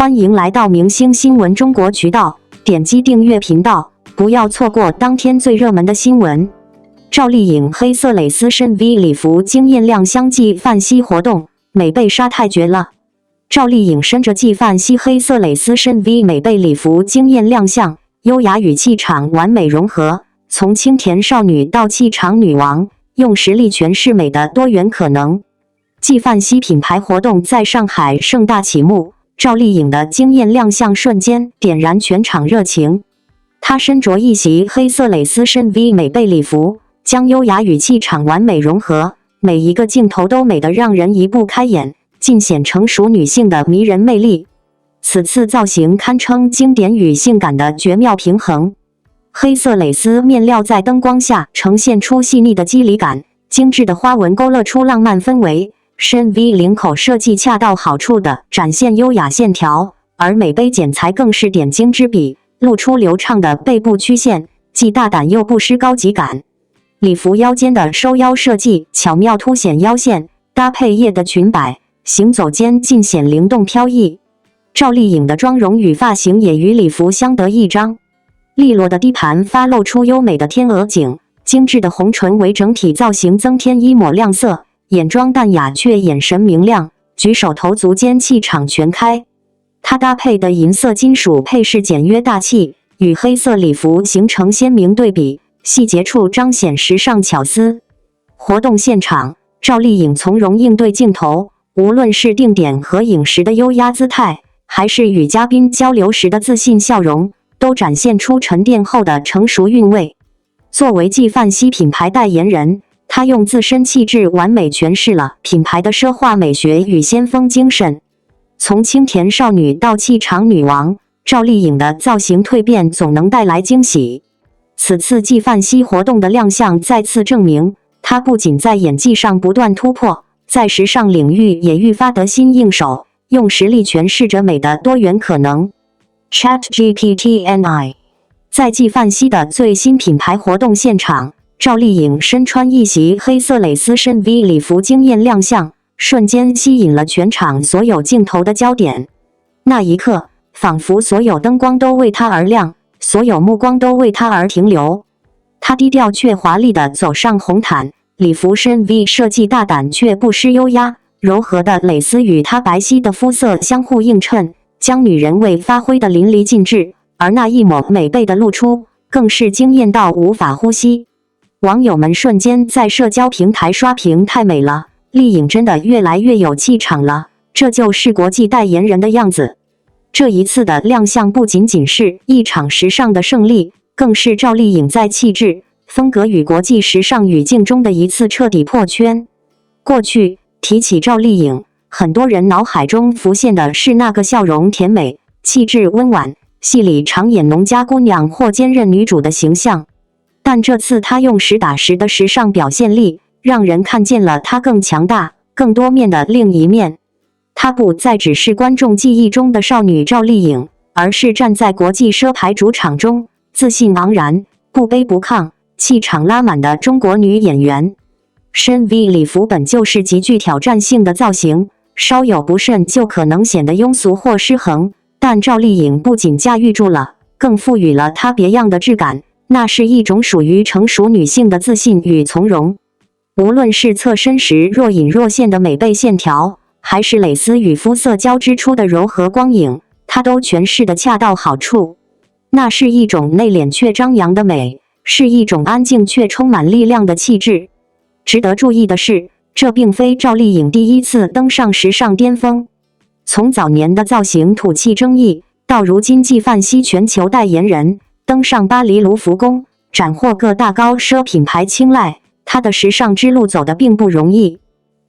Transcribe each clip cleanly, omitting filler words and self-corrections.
欢迎来到明星新闻中国渠道，点击订阅频道，不要错过当天最热门的新闻。赵丽颖黑色蕾丝深 V 礼服惊艳亮相纪梵希活动，美被杀太绝了。赵丽颖身着纪梵希黑色蕾丝深 V 美被礼服惊艳亮相，优雅与气场完美融合，从清甜少女到气场女王，用实力诠释美的多元可能。纪梵希品牌活动在上海盛大启幕，赵丽颖的惊艳亮相瞬间点燃全场热情。她身着一袭黑色蕾丝深 V 美被礼服，将优雅与气场完美融合，每一个镜头都美得让人移不开眼，尽显成熟女性的迷人魅力。此次造型堪称经典与性感的绝妙平衡。黑色蕾丝面料在灯光下呈现出细腻的肌理感，精致的花纹勾勒出浪漫氛围。深 V 领口设计恰到好处地展现优雅线条，而美杯剪裁更是点睛之笔，露出流畅的背部曲线，既大胆又不失高级感。礼服腰间的收腰设计巧妙凸显腰线，搭配叶的裙摆，行走间尽显灵动飘逸。赵丽颖的妆容与发型也与礼服相得益彰，利落的低盘发露出优美的天鹅颈，精致的红唇为整体造型增添一抹亮色。眼妆淡雅却眼神明亮，举手投足间气场全开。她搭配的银色金属配饰简约大气，与黑色礼服形成鲜明对比，细节处彰显时尚巧思。活动现场，赵丽颖从容应对镜头，无论是定点合影时的优压姿态，还是与嘉宾交流时的自信笑容，都展现出沉淀后的成熟韵味。作为纪梵希品牌代言人，她用自身气质完美诠释了品牌的奢华美学与先锋精神。从清甜少女到气场女王，赵丽颖的造型蜕变总能带来惊喜。此次纪梵希活动的亮相再次证明，她不仅在演技上不断突破，在时尚领域也愈发得心应手，用实力诠释着美的多元可能。ChatGPT-NI 在纪梵希的最新品牌活动现场，赵丽颖身穿一袭黑色蕾丝深 V 礼服惊艳亮相，瞬间吸引了全场所有镜头的焦点。那一刻，仿佛所有灯光都为她而亮，所有目光都为她而停留。她低调却华丽地走上红毯，礼服深 V 设计大胆却不失优压，柔和的蕾丝与她白皙的肤色相互映衬，将女人味发挥得淋漓尽致。而那一抹美背的露出，更是惊艳到无法呼吸。网友们瞬间在社交平台刷屏，太美了，丽颖真的越来越有气场了，这就是国际代言人的样子。这一次的亮相不仅仅是一场时尚的胜利，更是赵丽颖在气质、风格与国际时尚语境中的一次彻底破圈。过去提起赵丽颖，很多人脑海中浮现的是那个笑容甜美、气质温婉、戏里常演农家姑娘或坚韧女主的形象。但这次她用实打实的时尚表现力，让人看见了她更强大、更多面的另一面。她不再只是观众记忆中的少女赵丽颖，而是站在国际奢牌主场中，自信昂然、不卑不亢、气场拉满的中国女演员。深 V 礼服本就是极具挑战性的造型，稍有不慎就可能显得庸俗或失衡。但赵丽颖不仅驾驭住了，更赋予了她别样的质感。那是一种属于成熟女性的自信与从容。无论是侧身时若隐若现的美背线条，还是蕾丝与肤色交织出的柔和光影，她都诠释得恰到好处。那是一种内敛却张扬的美，是一种安静却充满力量的气质。值得注意的是，这并非赵丽颖第一次登上时尚巅峰。从早年的造型土气争议，到如今纪梵希全球代言人，登上巴黎卢浮宫，斩获各大高奢品牌青睐，她的时尚之路走得并不容易，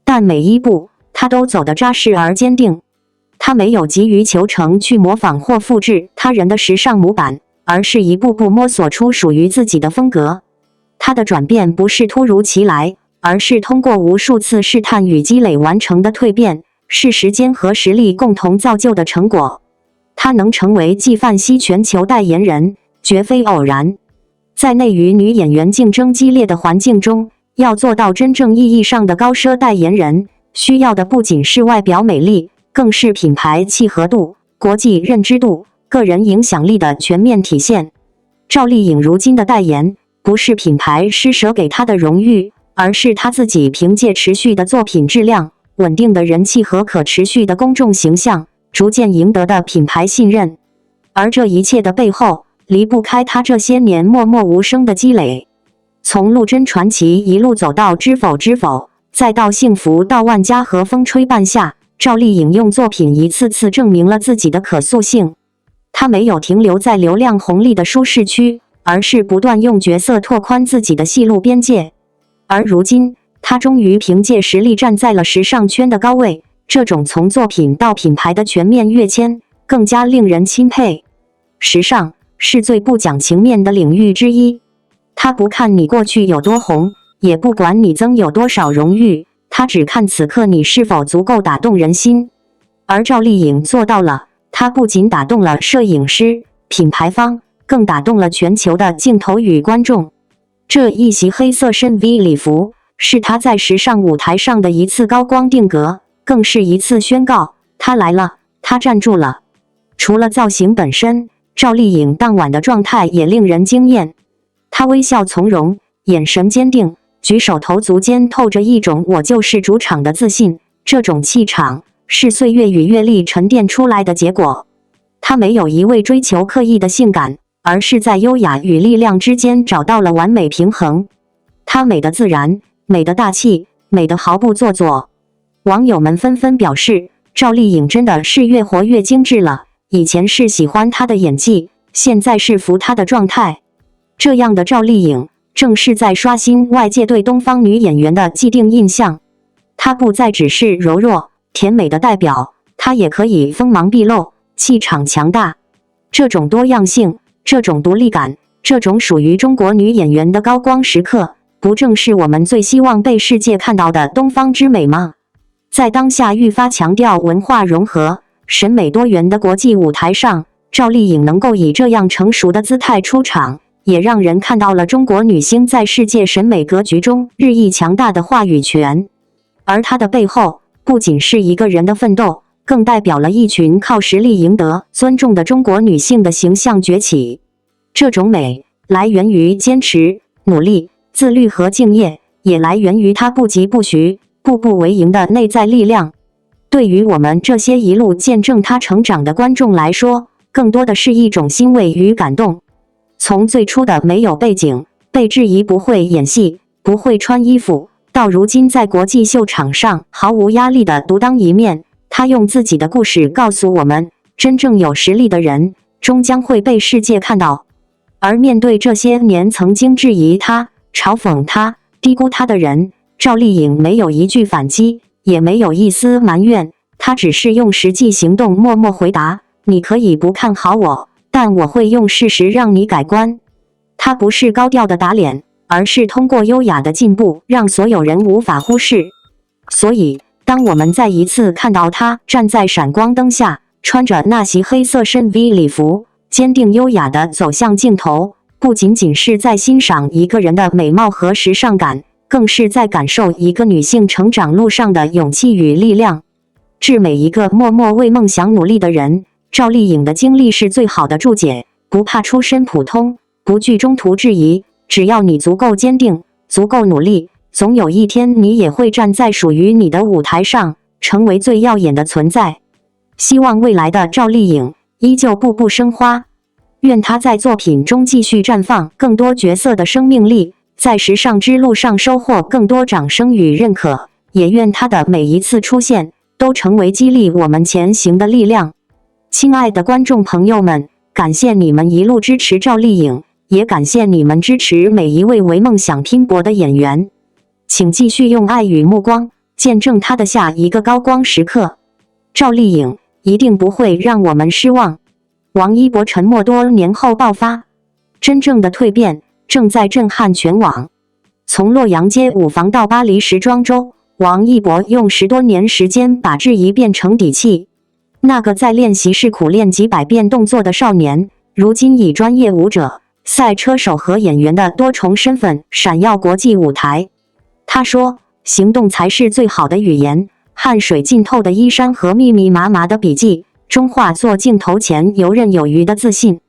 但每一步她都走得扎实而坚定。她没有急于求成去模仿或复制他人的时尚模板，而是一步步摸索出属于自己的风格。她的转变不是突如其来，而是通过无数次试探与积累完成的蜕变，是时间和实力共同造就的成果。她能成为纪梵希全球代言人，绝非偶然。在内与女演员竞争激烈的环境中，要做到真正意义上的高奢代言人，需要的不仅是外表美丽，更是品牌契合度、国际认知度、个人影响力的全面体现。赵丽颖如今的代言，不是品牌施舍给她的荣誉，而是她自己凭借持续的作品质量、稳定的人气和可持续的公众形象，逐渐赢得的品牌信任。而这一切的背后，离不开她这些年默默无声的积累。从陆贞传奇一路走到知否知否，再到幸福到万家和风吹半夏，赵丽颖用作品一次次证明了自己的可塑性。她没有停留在流量红利的舒适区，而是不断用角色拓宽自己的戏路边界。而如今，她终于凭借实力站在了时尚圈的高位，这种从作品到品牌的全面跃迁，更加令人钦佩。时尚是最不讲情面的领域之一，他不看你过去有多红，也不管你曾有多少荣誉，他只看此刻你是否足够打动人心。而赵丽颖做到了，她不仅打动了摄影师、品牌方，更打动了全球的镜头与观众。这一袭黑色深 V 礼服，是她在时尚舞台上的一次高光定格，更是一次宣告：她来了，她站住了。除了造型本身，赵丽颖当晚的状态也令人惊艳。她微笑从容，眼神坚定，举手投足间透着一种我就是主场的自信。这种气场是岁月与阅历沉淀出来的结果。她没有一味追求刻意的性感，而是在优雅与力量之间找到了完美平衡。她美的自然，美的大气，美的毫不做作。网友们纷纷表示，赵丽颖真的是越活越精致了。以前是喜欢她的演技，现在是服她的状态。这样的赵丽颖，正是在刷新外界对东方女演员的既定印象。她不再只是柔弱、甜美的代表，她也可以锋芒毕露，气场强大。这种多样性，这种独立感，这种属于中国女演员的高光时刻，不正是我们最希望被世界看到的东方之美吗？在当下愈发强调文化融合、审美多元的国际舞台上，赵丽颖能够以这样成熟的姿态出场，也让人看到了中国女星在世界审美格局中日益强大的话语权。而她的背后，不仅是一个人的奋斗，更代表了一群靠实力赢得尊重的中国女性的形象崛起。这种美，来源于坚持、努力、自律和敬业，也来源于她不疾不徐、步步为营的内在力量。对于我们这些一路见证她成长的观众来说，更多的是一种欣慰与感动。从最初的没有背景、被质疑不会演戏、不会穿衣服，到如今在国际秀场上毫无压力的独当一面，她用自己的故事告诉我们，真正有实力的人，终将会被世界看到。而面对这些年曾经质疑她、嘲讽她、低估她的人，赵丽颖没有一句反击，也没有一丝埋怨，她只是用实际行动默默回答：你可以不看好我，但我会用事实让你改观。她不是高调的打脸，而是通过优雅的进步，让所有人无法忽视。所以，当我们再一次看到她站在闪光灯下，穿着那袭黑色深 V 礼服，坚定优雅地走向镜头，不仅仅是在欣赏一个人的美貌和时尚感，更是在感受一个女性成长路上的勇气与力量。致每一个默默为梦想努力的人，赵丽颖的经历是最好的注解。不怕出身普通，不惧中途质疑，只要你足够坚定，足够努力，总有一天你也会站在属于你的舞台上，成为最耀眼的存在。希望未来的赵丽颖依旧步步生花，愿她在作品中继续绽放更多角色的生命力，在时尚之路上收获更多掌声与认可，也愿她的每一次出现都成为激励我们前行的力量。亲爱的观众朋友们，感谢你们一路支持赵丽颖，也感谢你们支持每一位为梦想拼搏的演员。请继续用爱与目光见证她的下一个高光时刻。赵丽颖一定不会让我们失望。王一博沉默多年后爆发，真正的蜕变正在震撼全网。从洛阳街舞房到巴黎时装周，王一博用10多年时间把质疑变成底气。那个在练习室苦练几百遍动作的少年，如今以专业舞者、赛车手和演员的多重身份闪耀国际舞台。他说：“行动才是最好的语言。”汗水浸透的衣衫和密密麻麻的笔记，中化作镜头前游刃有余的自信。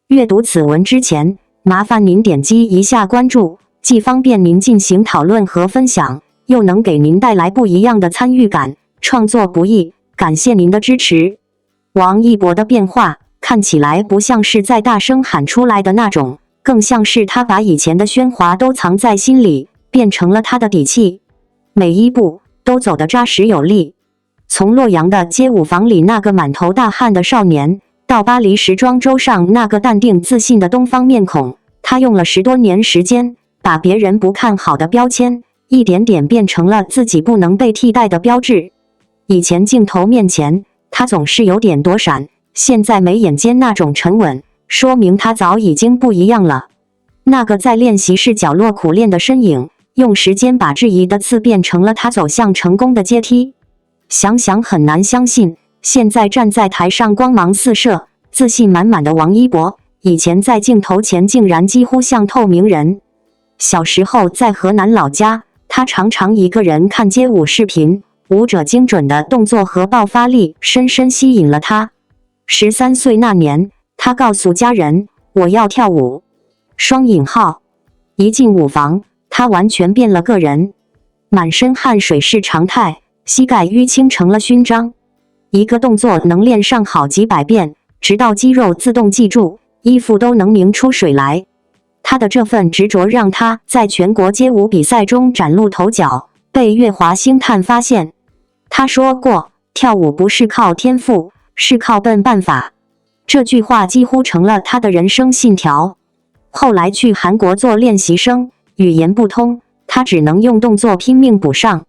阅读此文之前，麻烦您点击一下关注，既方便您进行讨论和分享，又能给您带来不一样的参与感。创作不易，感谢您的支持。王一博的变化看起来不像是在大声喊出来的那种，更像是他把以前的喧哗都藏在心里，变成了他的底气。每一步都走得扎实有力。从洛阳的街舞房里那个满头大汗的少年，到巴黎时装周上那个淡定自信的东方面孔，他用了10多年时间，把别人不看好的标签，一点点变成了自己不能被替代的标志。以前镜头面前，他总是有点躲闪，现在眉眼间那种沉稳，说明他早已经不一样了。那个在练习室角落苦练的身影，用时间把质疑的刺变成了他走向成功的阶梯。想想很难相信，现在站在台上光芒四射、自信满满的王一博，以前在镜头前竟然几乎像透明人。小时候在河南老家，他常常一个人看街舞视频，舞者精准的动作和爆发力深深吸引了他。13岁那年，他告诉家人：“我要跳舞。”双引号。一进舞房，他完全变了个人，满身汗水是常态，膝盖淤青成了勋章。一个动作能练上好几百遍，直到肌肉自动记住，衣服都能拧出水来。他的这份执着让他在全国街舞比赛中崭露头角，被乐华星探发现。他说过，跳舞不是靠天赋，是靠笨办法。这句话几乎成了他的人生信条。后来去韩国做练习生，语言不通，他只能用动作拼命补上。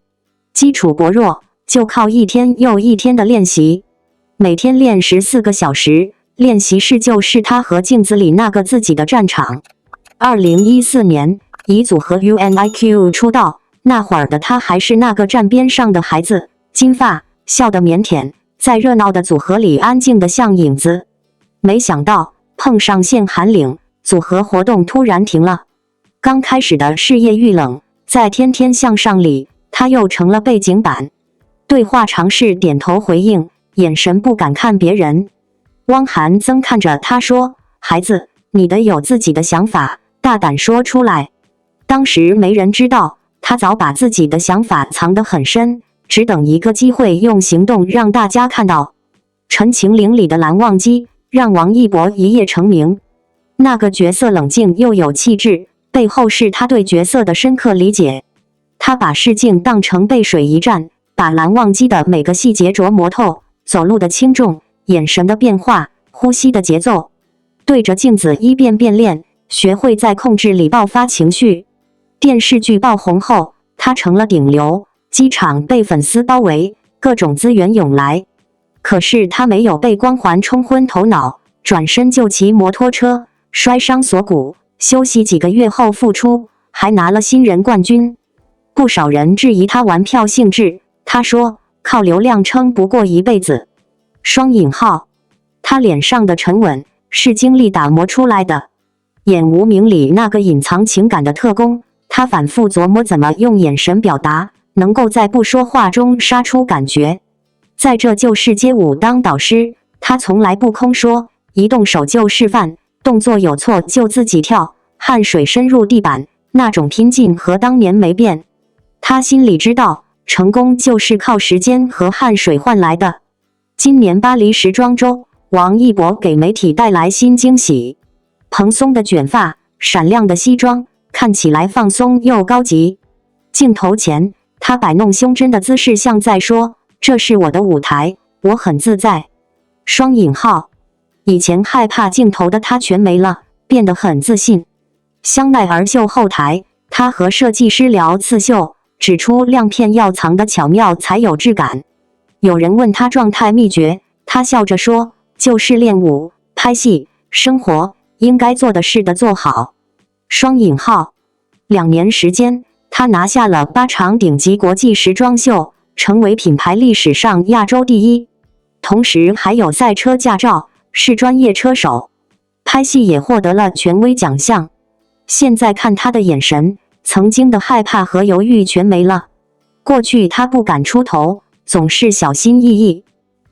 基础薄弱，就靠一天又一天的练习。每天练14个小时，练习室就是他和镜子里那个自己的战场。2014年，以组合 UNIQ 出道，那会儿的他还是那个站边上的孩子，金发，笑得腼腆，在热闹的组合里安静得像影子。没想到碰上限韩领，组合活动突然停了。刚开始的事业遇冷，在天天向上里，他又成了背景板。对话尝试点头回应，眼神不敢看别人。汪涵曾看着他说：“孩子，你得有自己的想法，大胆说出来。”当时没人知道，他早把自己的想法藏得很深，只等一个机会用行动让大家看到。陈情令里的蓝忘机让王一博一夜成名。那个角色冷静又有气质，背后是他对角色的深刻理解。他把试镜当成背水一战，把蓝忘机的每个细节琢磨透，走路的轻重，眼神的变化，呼吸的节奏，对着镜子一遍遍练，学会在控制里爆发情绪。电视剧爆红后，他成了顶流，机场被粉丝包围，各种资源涌来。可是他没有被光环冲昏头脑，转身就骑摩托车，摔伤锁骨，休息几个月后复出，还拿了新人冠军。不少人质疑他玩票性质，他说靠流量撑不过一辈子。双引号。他脸上的沉稳是经历打磨出来的。演无名里那个隐藏情感的特工，他反复琢磨怎么用眼神表达，能够在不说话中杀出感觉。在这就是街舞当导师，他从来不空说，一动手就示范，动作有错就自己跳，汗水深入地板，那种拼劲和当年没变。他心里知道，成功就是靠时间和汗水换来的。今年巴黎时装周，王一博给媒体带来新惊喜。蓬松的卷发，闪亮的西装，看起来放松又高级。镜头前，他摆弄胸针的姿势像在说：“这是我的舞台，我很自在。”双引号。以前害怕镜头的他全没了，变得很自信。香奈儿秀后台，他和设计师聊刺绣，指出亮片要藏得巧妙才有质感。有人问他状态秘诀，他笑着说：“就是练舞、拍戏、生活，应该做的事的做好。”双引号。2年时间，他拿下了8场顶级国际时装秀，成为品牌历史上亚洲第一。同时还有赛车驾照，是专业车手。拍戏也获得了权威奖项。现在看他的眼神，曾经的害怕和犹豫全没了。过去他不敢出头，总是小心翼翼。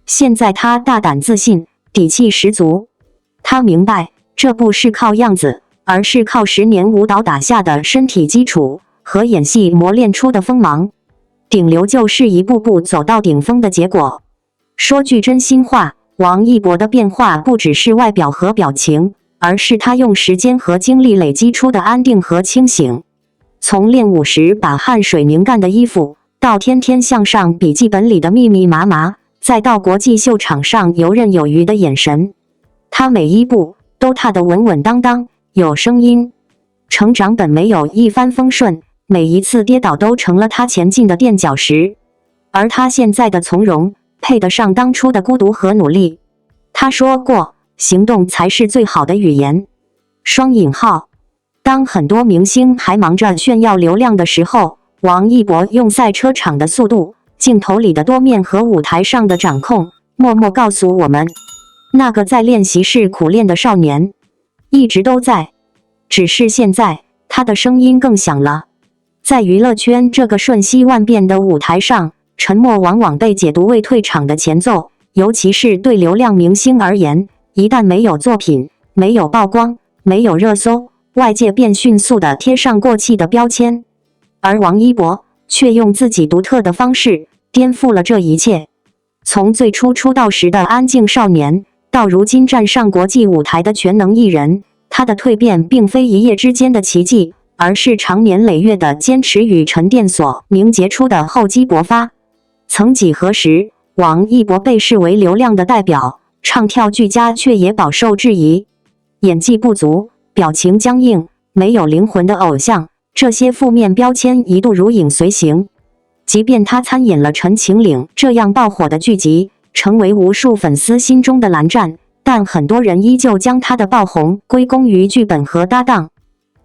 现在他大胆自信，底气十足。他明白，这不是靠样子，而是靠10年舞蹈打下的身体基础和演戏磨练出的锋芒。顶流就是一步步走到顶峰的结果。说句真心话，王一博的变化不只是外表和表情，而是他用时间和精力累积出的安定和清醒。从练舞时把汗水凝干的衣服，到天天向上笔记本里的密密麻麻，再到国际秀场上游刃有余的眼神，他每一步都踏得稳稳当当，有声音。成长本没有一帆风顺，每一次跌倒都成了他前进的垫脚石。而他现在的从容，配得上当初的孤独和努力。他说过，行动才是最好的语言。双引号。当很多明星还忙着炫耀流量的时候，王一博用赛车场的速度、镜头里的多面和舞台上的掌控，默默告诉我们，那个在练习室苦练的少年，一直都在。只是现在，他的声音更响了。在娱乐圈这个瞬息万变的舞台上，沉默往往被解读为退场的前奏，尤其是对流量明星而言，一旦没有作品、没有曝光、没有热搜，外界便迅速地贴上过气的标签。而王一博却用自己独特的方式颠覆了这一切。从最初出道时的安静少年，到如今站上国际舞台的全能艺人，他的蜕变并非一夜之间的奇迹，而是长年累月的坚持与沉淀所凝结出的厚积薄发。曾几何时，王一博被视为流量的代表，唱跳俱佳，却也饱受质疑。演技不足、表情僵硬、没有灵魂的偶像，这些负面标签一度如影随形。即便他参演了《陈情令》这样爆火的剧集，成为无数粉丝心中的蓝湛，但很多人依旧将他的爆红归功于剧本和搭档。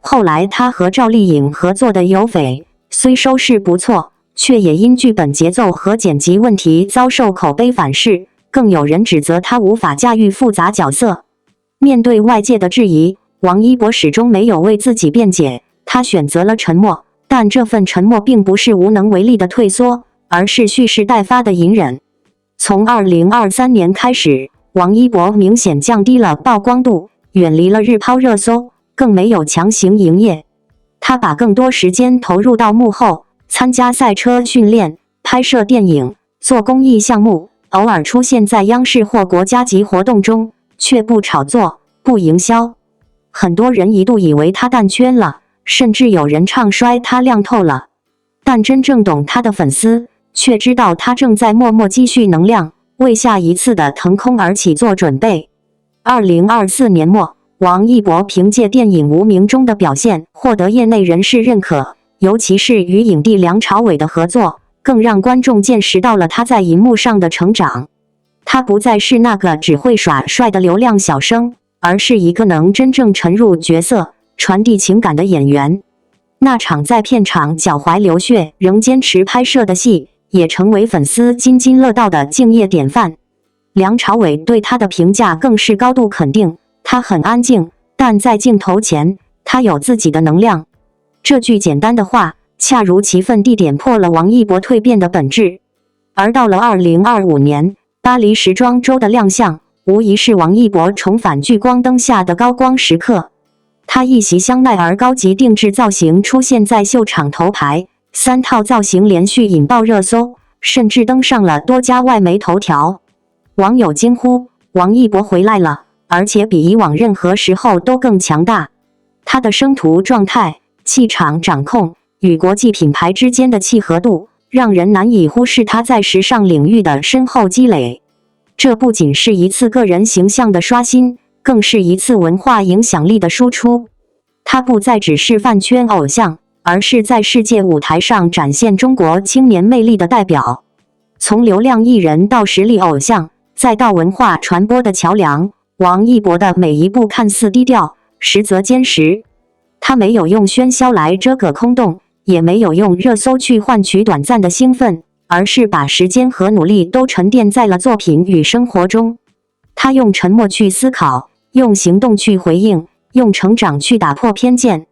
后来他和赵丽颖合作的《有匪》虽收视不错，却也因剧本节奏和剪辑问题遭受口碑反噬，更有人指责他无法驾驭复杂角色。面对外界的质疑，王一博始终没有为自己辩解，他选择了沉默，但这份沉默并不是无能为力的退缩，而是蓄势待发的隐忍。从2023年开始，王一博明显降低了曝光度，远离了日抛热搜，更没有强行营业。他把更多时间投入到幕后，参加赛车训练、拍摄电影、做公益项目，偶尔出现在央视或国家级活动中，却不炒作、不营销。很多人一度以为他淡圈了，甚至有人唱衰他亮透了。但真正懂他的粉丝，却知道他正在默默积蓄能量，为下一次的腾空而起做准备。2024年末，王一博凭借电影《无名》中的表现，获得业内人士认可，尤其是与影帝梁朝伟的合作，更让观众见识到了他在荧幕上的成长。他不再是那个只会耍帅的流量小生，而是一个能真正沉入角色、传递情感的演员。那场在片场脚踝流血仍坚持拍摄的戏，也成为粉丝津津乐道的敬业典范。梁朝伟对他的评价更是高度肯定，他很安静，但在镜头前，他有自己的能量。这句简单的话，恰如其分地点破了王一博蜕变的本质。而到了2025年，巴黎时装周的亮相，无疑是王一博重返聚光灯下的高光时刻。他一袭香奈儿高级定制造型出现在秀场头牌，3套造型连续引爆热搜，甚至登上了多家外媒头条。网友惊呼：王一博回来了，而且比以往任何时候都更强大。他的生图状态、气场掌控与国际品牌之间的契合度，让人难以忽视他在时尚领域的深厚积累。这不仅是一次个人形象的刷新，更是一次文化影响力的输出。他不再只是饭圈偶像，而是在世界舞台上展现中国青年魅力的代表。从流量艺人到实力偶像，再到文化传播的桥梁，王一博的每一步看似低调，实则坚实。他没有用喧嚣来遮隔空洞，也没有用热搜去换取短暂的兴奋，而是把时间和努力都沉淀在了作品与生活中。他用沉默去思考，用行动去回应，用成长去打破偏见。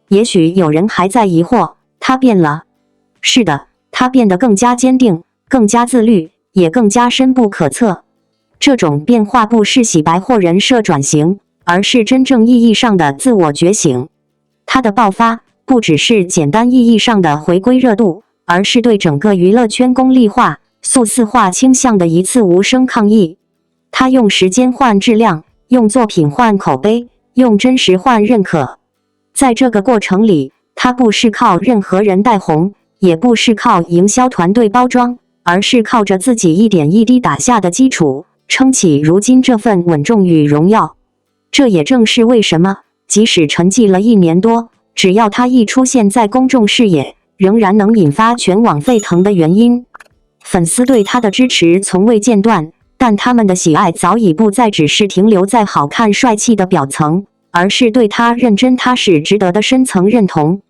也许有人还在疑惑，他变了。是的，他变得更加坚定，更加自律，也更加深不可测。这种变化不是洗白或人设转型，而是真正意义上的自我觉醒。它的爆发不只是简单意义上的回归热度，而是对整个娱乐圈功利化、速四化倾向的一次无声抗议。它用时间换质量，用作品换口碑，用真实换认可。在这个过程里，它不是靠任何人带红，也不是靠营销团队包装，而是靠着自己一点一滴打下的基础，撑起如今这份稳重与荣耀。这也正是为什么，即使沉寂了1年多，只要他一出现在公众视野，仍然能引发全网沸腾的原因。粉丝对他的支持从未间断，但他们的喜爱早已不再只是停留在好看帅气的表层，而是对他认真踏实值得的深层认同。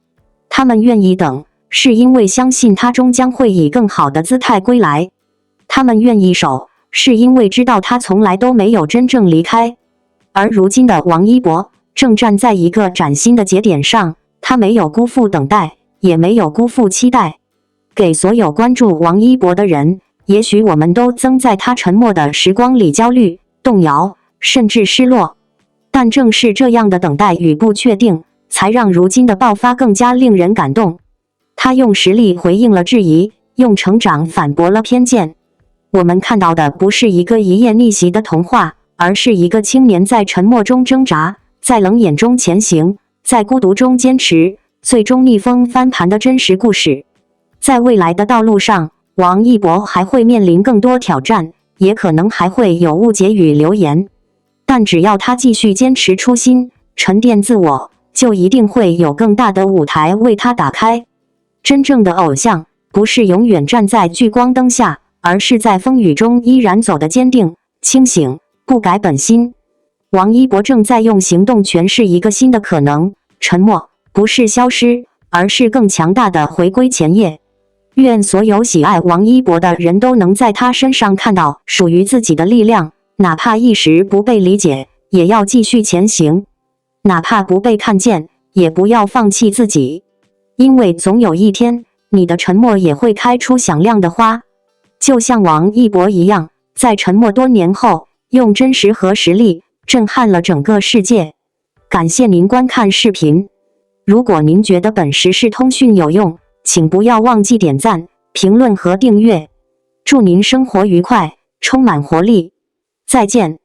他们愿意等，是因为相信他终将会以更好的姿态归来。他们愿意守，是因为知道他从来都没有真正离开。而如今的王一博正站在一个崭新的节点上，他没有辜负等待，也没有辜负期待。给所有关注王一博的人，也许我们都曾在他沉默的时光里焦虑、动摇，甚至失落。但正是这样的等待与不确定，才让如今的爆发更加令人感动。他用实力回应了质疑，用成长反驳了偏见。我们看到的不是一个一夜逆袭的童话，而是一个青年在沉默中挣扎，在冷眼中前行，在孤独中坚持，最终逆风翻盘的真实故事。在未来的道路上，王一博还会面临更多挑战，也可能还会有误解与流言。但只要他继续坚持初心，沉淀自我，就一定会有更大的舞台为他打开。真正的偶像，不是永远站在聚光灯下，而是在风雨中依然走得坚定、清醒，不改本心。王一博正在用行动诠释一个新的可能，沉默不是消失，而是更强大的回归前夜。愿所有喜爱王一博的人都能在他身上看到属于自己的力量，哪怕一时不被理解，也要继续前行；哪怕不被看见，也不要放弃自己。因为总有一天，你的沉默也会开出响亮的花，就像王一博一样，在沉默多年后，用真实和实力震撼了整个世界。感谢您观看视频。如果您觉得本时事通讯有用，请不要忘记点赞、评论和订阅。祝您生活愉快，充满活力。再见。